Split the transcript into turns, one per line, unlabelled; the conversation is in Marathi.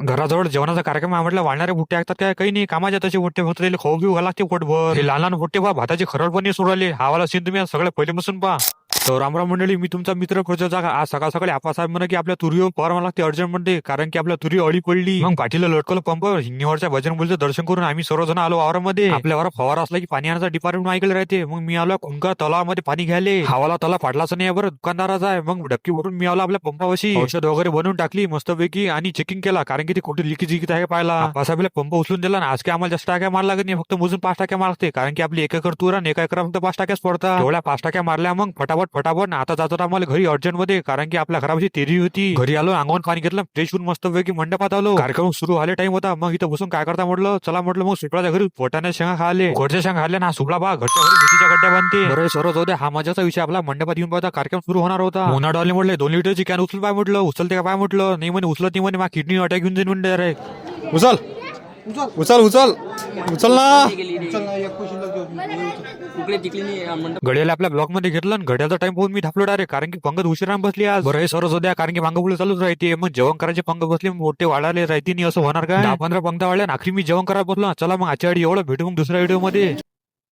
घराजवळ जेवणाचा कार्यक्रम आहे म्हटलं, वाढणारे बुट्टे ऐकतात काय? काही नाही, कामाच्या तसे बुट्टे होत राहिले, खाऊ बिऊ घाला लागते पोटभर. हे लहान लहान बुट्टे पहा, भाताचे खरडपणी सोडून राहिले. हावाला सीन तुम्ही सगळे पहिले बसून पहा. तर रामराम मंडळी, मी तुमचा मित्र प्रचोचा. आज सकाळ सकाळी आप्पासाहेब म्हणा की आपल्या तुरीवर फवारा लागते अर्जंट मध्ये, कारण की आपल्या तुरी अळी पडली. मग पाठीला लटकलं पंप. हिंगणीवरच्या बजरंगबलीचं दर्शन करून आम्ही सर्वजण आलो वावरामध्ये. आपल्या वावर फवारा असला की पाणी आणण्याचा डिपार्टमेंट ऐकलं राहते. मग मी आलो कुंका तलावामध्ये पाणी घ्यायले. हवाला तला फाटलाच नाही बरं, दुकानदाराचा आहे. मग डक्की उठून मी आलो आपल्या पंपावशी, औषध वगैरे बनवून टाकली मस्तपैकी आणि चेकिंग केला, कारण की ते कुठे लिकीज गिकीत आहे पाहिला. आप्पासाहेबला पंप उचलून दिला ना. आज काय आम्हाला जास्त टाक्या मार लागत नाही, फक्त मोजून 5 टाक्या मारते, कारण की आपली 1 एकर तूर आणि 1 एकर फक्त 5 टाक्याच पडतात. एवढ्या 5 टाक्या मारल्या. मग फटाफट आता जातो आम्हाला घरी अर्जंट मध्ये, कारण की आपल्या घरापाशी तेरी होती. घरी आलो, अंगण पाणी घेतलं, फ्रेश होऊन मस्तपैकी मंडपात आलो. कार्यक्रम सुरू व्हायला टाइम होता. मग इथं बसून काय करता म्हटलं, चला म्हटलं मग सुपळाच्या घरी पोटाने शेंगा खाले. घरच्या शेंगा खाल्ल्या ना. सुपळा बा घरच्या घरी मेथीच्या गड्ड्या बांधते. बरं सर्व जाऊ द्या, हा मजाचा विषय. आपला मंडपात येऊन पाहता कार्यक्रम सुरू होणार होता. मोना डॉलने म्हटलं 2 लिटरची कॅन उचल पाय म्हटलं. उचलते का पाय म्हटलं. नाही म्हणे उचलत नाही म्हणे, मा किडनी अटॅक घेऊन जाईन म्हणजे डायरेक्ट.
उचल उचल उचल उचल ना.
घड्याला आपल्या ब्लॉक मध्ये घेतलं आणि घड्याचा टाइम पाहून मी धापलो डायरेक्ट, कारण की पंगत उशिरा बसली आज. बरं हे सरच होत्या, कारण की मागं पुढे चालूच राहते. मग जेवण करायचे पंगत बसले, मोठे वाढाले राहते नाही, असं होणार का? 10-15 पंगत वाढल्या. आखरी मी जेवण करायला बसलो. चला मग आजच्या एवढं भेटू मग दुसऱ्या व्हिडिओ मध्ये.